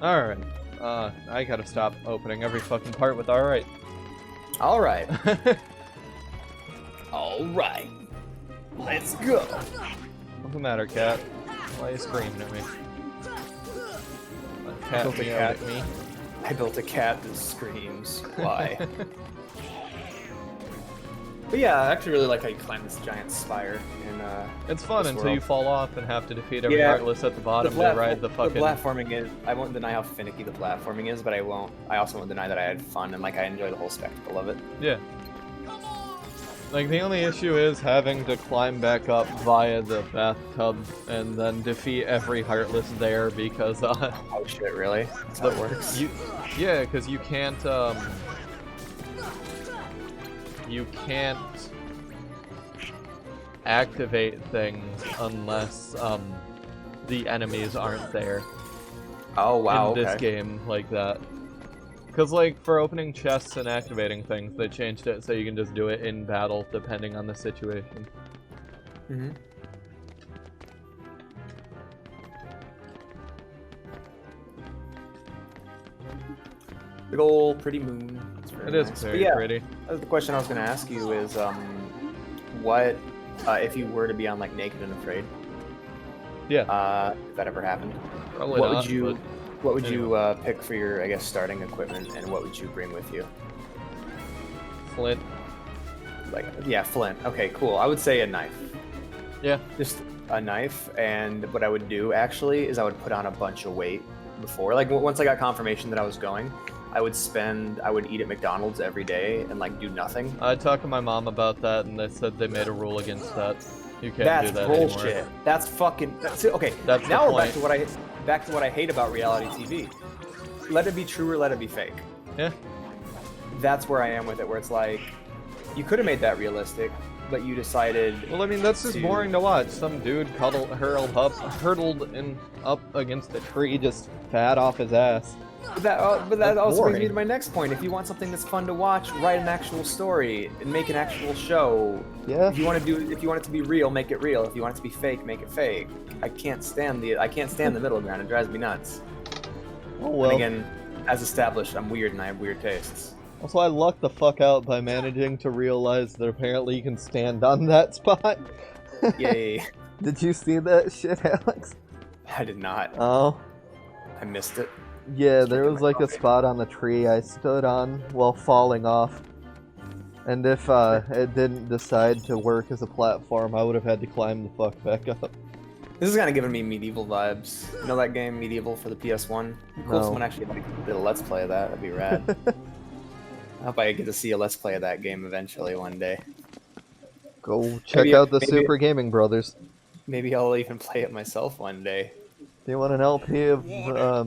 Alright. I gotta stop opening every fucking part with alright. Alright. Alright. Let's go. What's the matter, cat? Why are you screaming at me? A cat meowed at me. I built a cat that screams. Why? But yeah, I actually really like how you climb this giant spire in it's fun this until world. you fall off and have to defeat every Heartless at the bottom to ride the fucking... The platforming is... I won't deny how finicky the platforming is, but I also won't deny that I had fun and like I enjoy the whole spectacle of it. Yeah. Like, the only issue is having to climb back up via the bathtub and then defeat every Heartless there because, Oh shit, really? That's how it works? Yeah, because you can't, you can't activate things unless, the enemies aren't there. Oh, wow, in this game like that. Because, like, for opening chests and activating things, they changed it so you can just do it in battle, depending on the situation. Mm-hmm. Big ol' pretty moon. It is nice. very pretty. The question I was going to ask you is, what, if you were to be on, like, Naked and Afraid? Yeah. If that ever happened. Probably what not, would you... What would anyway. you pick for your, I guess, starting equipment, and what would you bring with you? Flint. Like, yeah, flint. Okay, cool. I would say a knife. Yeah. Just a knife, and what I would do, actually, is I would put on a bunch of weight before. Like, once I got confirmation that I was going, I would eat at McDonald's every day and, like, do nothing. I talked to my mom about that, and they said they made a rule against that. You can't do that bullshit. anymore. That's fucking... okay, That's now the we're point. back to what I hate about reality TV. Let it be true or let it be fake. Yeah. That's where I am with it, where it's like, you could have made that realistic, but you decided... Well, I mean, that's just boring to watch. Some dude hurtled up against a tree, just fat off his ass. But that also brings me to my next point. If you want something that's fun to watch, write an actual story and make an actual show. Yeah. If you want it to be real, make it real. If you want it to be fake, make it fake. I can't stand the middle ground. It drives me nuts. Oh well. And again, as established, I'm weird and I have weird tastes. Also, I lucked the fuck out by managing to realize that apparently you can stand on that spot. Yay. Did you see that shit, Alex? I did not. Oh. I missed it. Yeah, there was like a spot on the tree I stood on while falling off. And if it didn't decide to work as a platform, I would have had to climb the fuck back up. This is kind of giving me Medieval vibes. You know that game, Medieval, for the PS1? Cool if someone actually did a Let's Play of that. That'd be rad. I hope I get to see a Let's Play of that game eventually one day. Go check out the Super Gaming Brothers. Maybe I'll even play it myself one day. If you want an LP of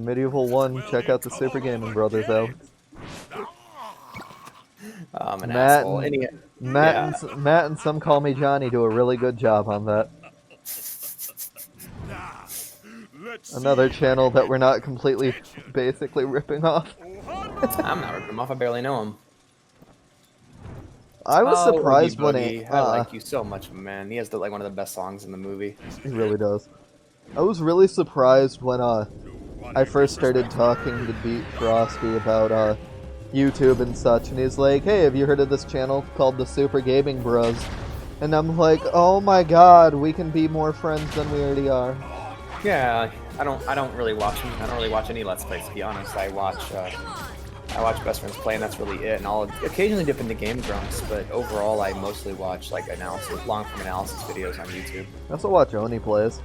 Medieval 1, check out the Super Gaming Brothers, Alex. I'm an asshole. Matt and Some Call Me Johnny do a really good job on that. Another channel that we're not completely, basically ripping off. I'm not ripping him off, I barely know him. I was surprised when I like you so much, man. He has like one of the best songs in the movie. He really does. I was really surprised when I first started talking to Beat Frosty about YouTube and such, and he's like, "Hey, have you heard of this channel called the Super Gaming Bros?" And I'm like, "Oh my god, we can be more friends than we already are." Yeah, I don't really watch them. I don't really watch any Let's Plays, to be honest. I watch Best Friends Play, and that's really it. And I'll occasionally dip into Game Grumps, but overall, I mostly watch like long-form analysis videos on YouTube. I also watch Oni Plays.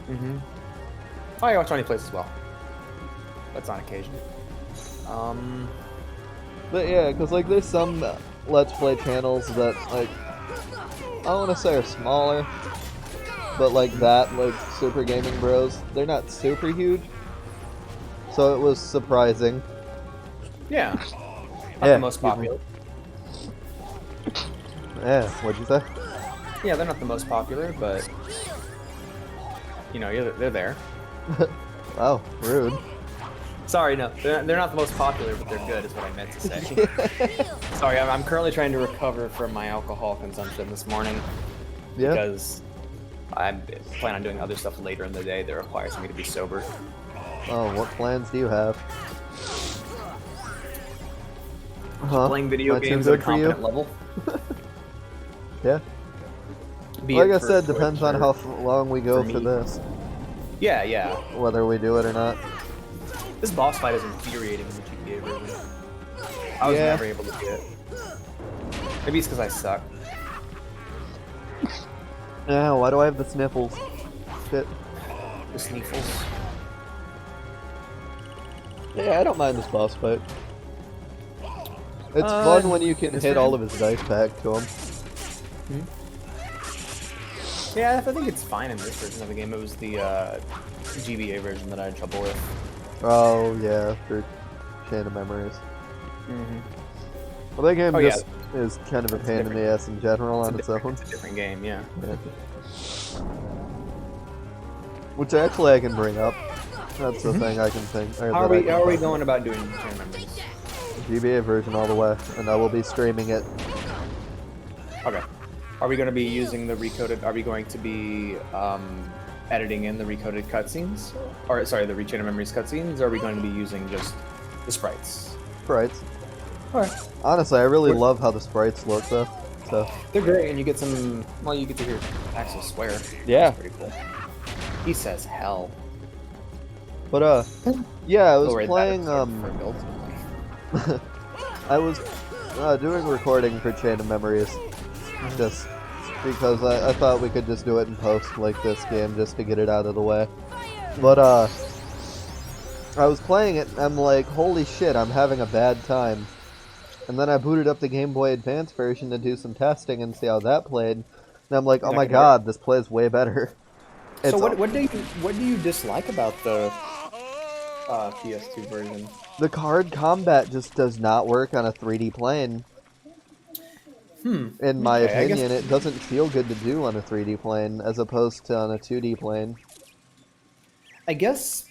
Mm-hmm. Oh, I watch Oni Plays as well. That's on occasion. But yeah, because like there's some Let's Play channels that like I don't want to say are smaller, but like that, like Super Gaming Bros, they're not super huge. So it was surprising. Yeah. Not the most popular. Yeah, what'd you say? Yeah, they're not the most popular, but you know, they're there. Oh, rude. Sorry, no, they're not the most popular, but they're good, is what I meant to say. Sorry, I'm currently trying to recover from my alcohol consumption this morning. Yeah. Because I plan on doing other stuff later in the day that requires me to be sober. Oh, what plans do you have? Huh? Playing video Not too games at a good for you? competent level. Yeah. Be Like it I for said, Twitch depends on or how long we go for for me. this. Yeah, yeah. Whether we do it or not. This boss fight is infuriating in the GTA version. I was Yeah. never able to do it. Maybe it's because I suck. Yeah, why do I have the sniffles? Shit. The sneefles. Yeah, I don't mind this boss fight. It's fun when you can it's hit for all him. of his dice back to him. Yeah, I think it's fine in this version of the game. It was the GBA version that I had trouble with. Oh, yeah, for Chain of Memories. Mm-hmm. Well, that game Oh, yeah. just is kind of a It's pain in different. the ass in general on its own. It's a different game, yeah. Yeah. Which actually I can bring up. That's the thing I can think. Or How are that I we? can How are we talk going about doing Chain of Memories? GBA version all the way, and I will be streaming it. Okay. Are we going to be using the recoded? Are we going to be editing in the recoded cutscenes? Or sorry, the Chain of Memories cutscenes? Or are we going to be using just the sprites? Sprites. Alright. Honestly, I really love how the sprites look, though. So They're great, and you get some. Well, you get to hear Axel swear. Yeah. That's pretty cool. He says hell. but yeah, I was Lower that playing for build. I was doing recording for Chain of Memories, just because I thought we could just do it in post like this game just to get it out of the way. But I was playing it and I'm like, holy shit, I'm having a bad time. And then I booted up the Game Boy Advance version to do some testing and see how that played. And I'm like, oh my god, this plays way better. So what do you dislike about the PS2 version? The card combat just does not work on a 3D plane. In my Okay, I guess- opinion, it doesn't feel good to do on a 3D plane as opposed to on a 2D plane. I guess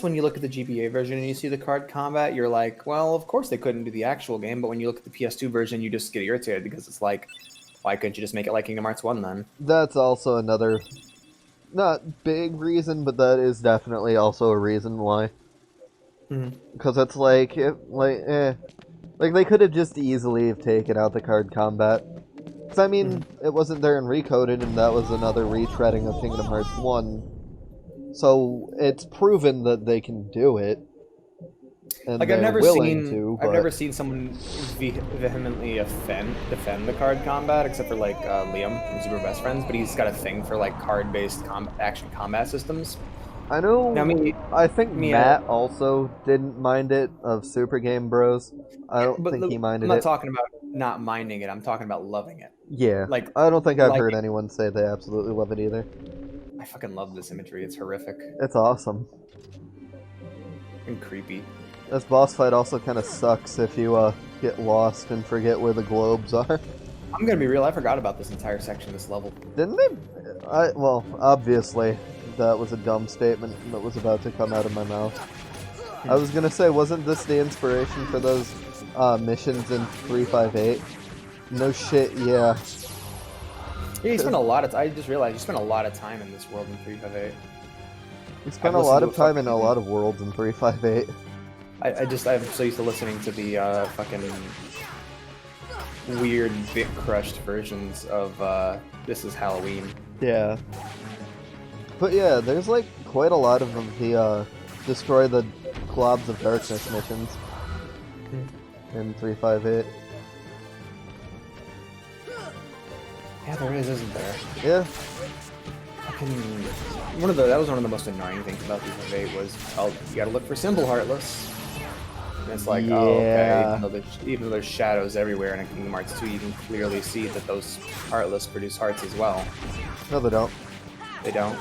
when you look at the GBA version and you see the card combat, you're like, well, of course they couldn't do the actual game. But when you look at the PS2 version, you just get irritated because it's like, why couldn't you just make it like Kingdom Hearts 1 then? That's also another, not big reason, but that is definitely also a reason why. Because it's like, like they could have just easily have taken out the card combat. Because I mean, it wasn't there in Recoded, and that was another retreading of Kingdom Hearts 1. So it's proven that they can do it. And Like they're I've never willing seen, to, I've but never seen someone vehemently defend the card combat, except for like Liam from Super Best Friends. But he's got a thing for like card-based action combat systems. I know. Now, I think Matt also didn't mind it of Super Game Bros. I don't think he minded I'm not it. talking about not minding it. I'm talking about loving it. Yeah. Like I don't think I've like heard anyone say they absolutely love it either. I fucking love this imagery. It's horrific It's awesome. and creepy. This boss fight also kind of sucks if you get lost and forget where the globes are. I'm gonna be real. I forgot about this entire section of this level. Didn't they? Well, obviously, that was a dumb statement that was about to come out of my mouth. I was gonna say, wasn't this the inspiration for those missions in 358? No shit, yeah. Yeah, you spent a lot of. I just realized you spent a lot of time in this world in 358. We spent a lot of time in a lot of worlds in 358. I'm so used to listening to the fucking weird bit crushed versions of This Is Halloween. Yeah. But yeah, there's like quite a lot of the destroy the globs of darkness missions in 358. Yeah, there is, isn't there? Yeah. That was one of the most annoying things about 358 was, oh, you gotta look for Symbol Heartless. And it's like, oh, okay, even though there's shadows everywhere in Kingdom Hearts 2, you can clearly see that those Heartless produce hearts as well. No, they don't. They don't?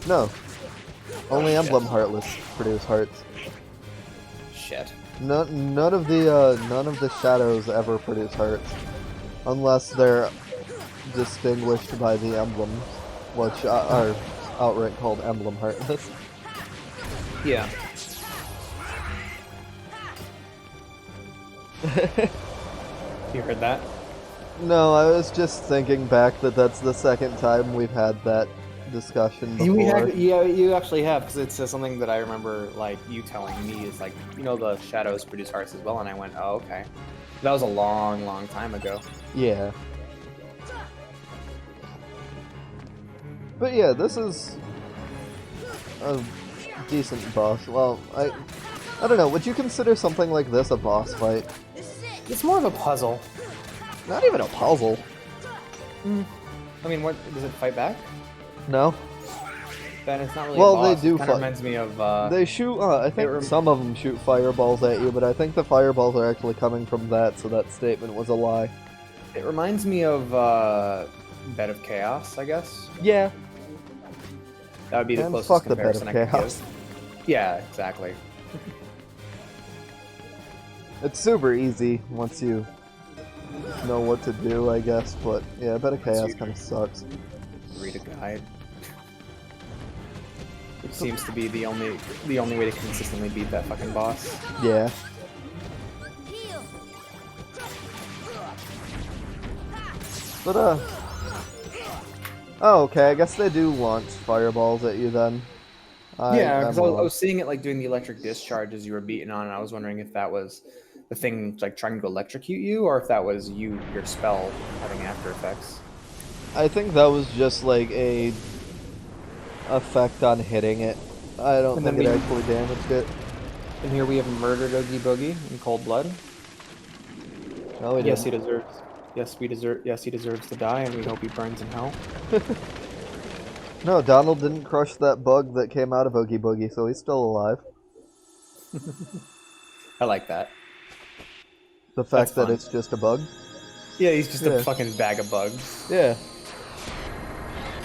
No. Only Emblem Heartless produce hearts. Shit. None of the shadows ever produce hearts, unless they're distinguished by the emblems, which are outright called Emblem Heartless. Yeah. You heard that? No, I was just thinking back that that's the second time we've had that discussion You, before. yeah, you actually have, because it's something that I remember, like, you telling me is like, you know, the shadows produce hearts as well, and I went, oh, okay. That was a long, long time ago. Yeah. But yeah, this is a decent boss. Well, I don't know. Would you consider something like this a boss fight? It's more of a puzzle. Not even a puzzle. I mean, what does it fight back? No. Then it's not really. Well, a boss. they do It kind of fight. reminds me of. They shoot. I think some of them shoot fireballs at you, but I think the fireballs are actually coming from that, so that statement was a lie. It reminds me of Bed of Chaos, I guess. Yeah. That would be the And closest fuck the Bed comparison of I could Chaos. give. Yeah, exactly. It's super easy once you know what to do, I guess. But yeah, Bed of Chaos kind of sucks. Read a guide. It seems to be the only way to consistently beat that fucking boss. Yeah. But oh, okay. I guess they do launch fireballs at you then. Yeah, because I was seeing it like doing the electric discharge as you were beating on, and I was wondering if that was the thing like trying to electrocute you, or if that was your spell having after effects. I think that was just like a effect on hitting it. I don't think it actually damaged it. And here we have murdered Oogie Boogie in cold blood. No, he Yes, didn't. he deserves. Yes, he deserves to die, and we hope he burns in hell. No, Donald didn't crush that bug that came out of Oogie Boogie, so he's still alive. I like that. The fact that it's just a bug. Yeah, he's just a fucking bag of bugs. Yeah.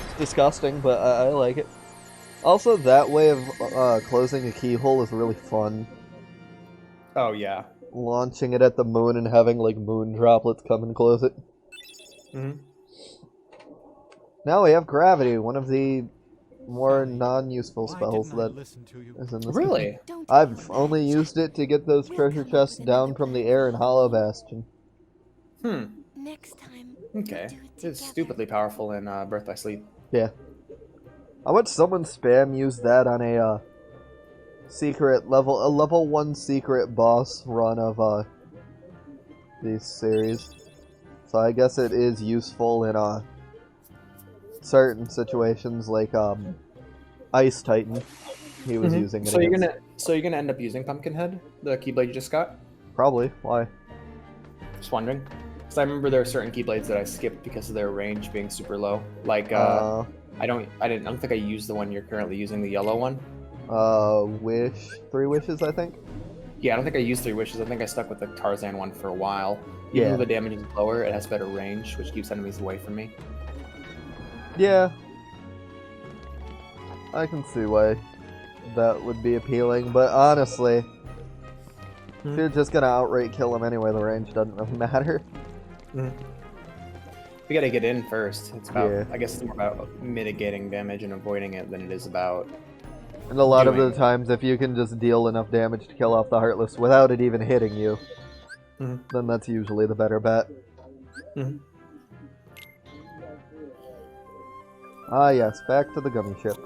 It's disgusting, but I like it. Also, that way of closing a keyhole is really fun. Oh, yeah. Launching it at the moon and having, like, moon droplets come and close it. Mm-hmm. Now we have gravity, one of the more non-useful spells that is in this Really? game. I've only used it to get those treasure chests down from the air in Hollow Bastion. Next time. Okay. It's stupidly powerful in Birth by Sleep. Yeah. I watched someone spam use that on a level 1 secret boss run of these series. So I guess it is useful in certain situations, like Ice Titan. He was using it. So you're gonna end up using Pumpkinhead, the Keyblade you just got? Probably. Why? Just wondering. Because I remember there are certain Keyblades that I skipped because of their range being super low. Like I don't think I used the one you're currently using, the yellow one. Wish. 3 wishes, I think? Yeah, I don't think I used 3 wishes. I think I stuck with the Tarzan one for a while. Even though the damage is lower, it has better range, which keeps enemies away from me. Yeah. I can see why that would be appealing, but honestly, if you're just gonna outright kill him anyway, the range doesn't really matter. We gotta get in first. It's about, I guess it's more about mitigating damage and avoiding it than it is about... And a lot of the times, if you can just deal enough damage to kill off the Heartless without it even hitting you, then that's usually the better bet. Ah yes, back to the gummy ship.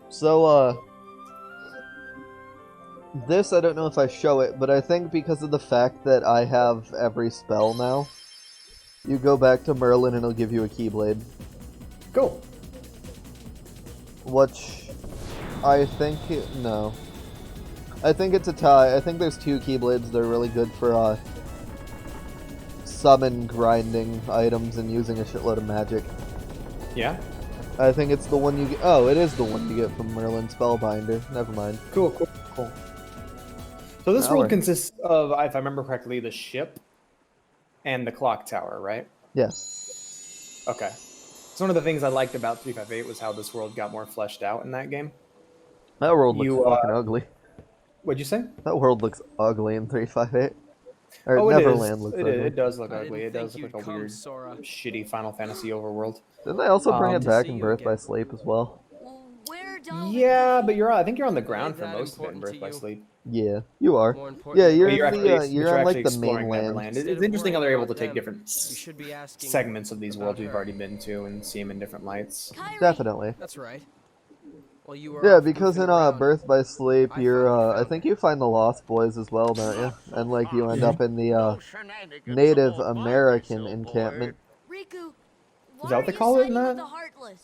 So, this, I don't know if I show it, but I think because of the fact that I have every spell now, you go back to Merlin and it'll give you a Keyblade. Cool. Which, I think, no. I think it's a tie. I think there's 2 Keyblades that are really good for, summon grinding items and using a shitload of magic. Yeah? I think it's the one you get. Oh, it is the one you get from Merlin Spellbinder. Never mind. Cool. So this world consists of, if I remember correctly, the ship and the clock tower, right? Yes. Okay. So one of the things I liked about 358 was how this world got more fleshed out in that game. That world looks fucking ugly. What'd you say? That world looks ugly in 358. Or Oh, Neverland looks ugly. It does look ugly. It does look like a weird, shitty Final Fantasy overworld. Didn't they also bring it back in Birth by Sleep as well? Where Yeah, but I think you're on the ground for most of it in Birth by Sleep. Yeah, you are. More important Yeah, than you're But in you're the you're on like the exploring mainland. Neverland. Instead It's of interesting how worrying they're able to about take them, different you should be asking segments of these about worlds we've her. already been to and see them in different lights. Definitely. That's right. Well, you were Yeah, off because goofing in around. Birth by Sleep, I you're finally I found think her. you find the Lost Boys as well, don't you? And like you end Mhm. up in the Native American encampment. Riku, Is that what they call it in that?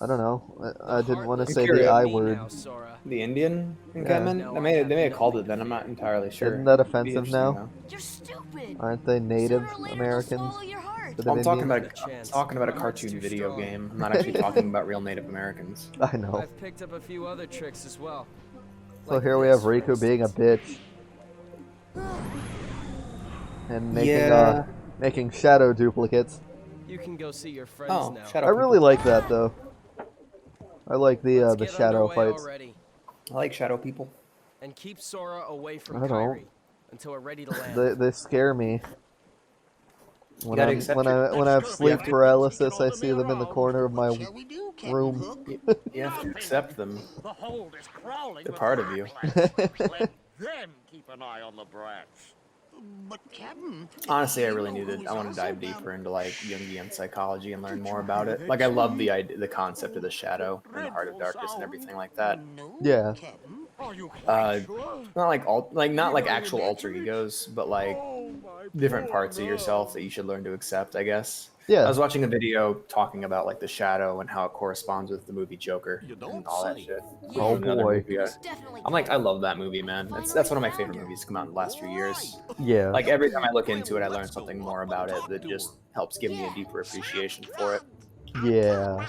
I don't know. I didn't want to The say Heartless the I me word. now, Sora. The Indian encampment? No, They I may have have called nothing it to then. I'm not fear. entirely sure. Isn't that It'd be offensive interesting, now? though. You're stupid. Aren't they Native Sooner or later, they'll Americans? swallow your heart. Instead Well, of I'm talking Indians? about Chance. talking about a My heart's cartoon too video strong. game. I'm not actually talking about real Native Americans. I know. I've picked up a few other tricks as well. So Like here we this, have for Riku being a instance. bitch and making Yeah. making shadow duplicates. You can go see your friends Oh, now. shadow I really people. like that though. I like Let's the get shadow underway fights. already. I like shadow people. And keep Sora away from I don't. Kyrie until we're ready to land. They scare me. When gotta I'm accept when it. I have sleep to. paralysis, I see them in the corner of my room. You have to accept them. The hold is crawling. They're with part of you. rats. Let them keep an eye on the brats. But Captain, Honestly, I really I want to dive deeper into like Jungian psychology and learn more about it. Like I love the concept of the shadow and the heart of darkness and everything like that. Yeah. Captain, are you Uh, quite sure? not not like actual alter egos, but like different parts of yourself that you should learn to accept, I guess. I Yeah. was watching a video talking about like the shadow and how it corresponds with the movie Joker You and don't all that say. shit. Oh, Another boy. movie I'm like, I love that movie, man. That's one of my favorite movies to come out in the last few years. Yeah. Like every time I look into it, I learn something more about it that just helps give me a deeper appreciation for it. Yeah.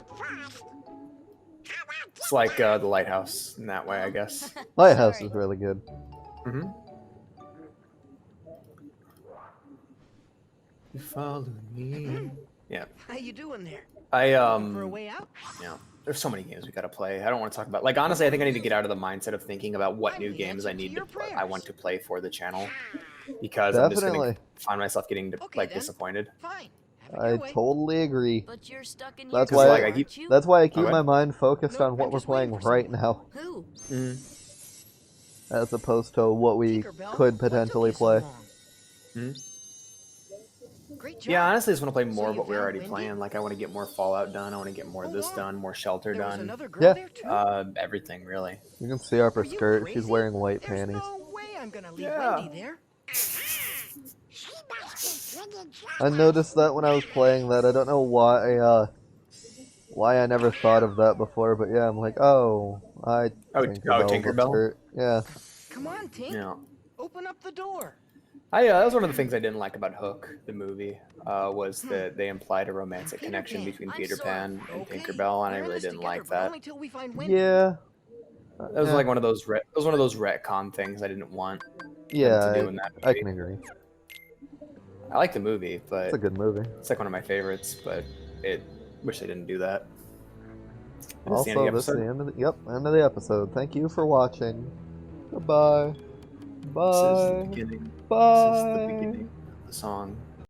It's like The Lighthouse in that way, I guess. Lighthouse is really good. Mm-hmm. You follow me. Yeah. How you doing there? I For a way out? Yeah. There's so many games we gotta play. I don't want to talk about. Like honestly, I think I need to get out of the mindset of thinking about what new games I need to. I want to play for the channel because I'm just gonna Definitely. find myself getting Okay, like then. disappointed. Fine. Have it I your way. totally agree. But you're stuck in That's your why like, car, I keep- aren't you? That's why I keep Okay. my mind focused No, on what I'm we're just waiting playing for right someone. now, Who? Mm. as opposed to what we Tinkerbell, could what took potentially you so play. long? Mm. Great job. Yeah, honestly, I just want to play more So of what you we're found already Wendy? playing. Like I want to get more Fallout done. I want to get more of this done, more Shelter There was done. another girl Yeah. there too? Everything really. You can see up her Are you skirt. She's crazy? wearing white There's panties. no way I'm gonna leave Yeah. Wendy there. I noticed that when I was playing that. I don't know why I never thought of that before, but yeah, I'm like, oh, Tinkerbell's Tinkerbell? skirt. Yeah. Come on, Tink. Yeah. Open up the door. That was one of the things I didn't like about Hook, the movie, was that they implied a romantic Peter connection Pan. between I'm Peter Sora. Pan and Okay, Tinkerbell, and I we're in really this didn't together, like but that. only till we find Wendy. Yeah. That was Yeah. like one of those. It was one of those retcon things I didn't want Yeah, to do in that I movie. can agree. I like the movie, but It's a good movie. it's like one of my favorites. But wish they didn't do that. And it's the end Also, of the this is the episode. end of the episode. Thank you for watching. Goodbye. This is the Bye. beginning. This is the Bye. beginning of the song.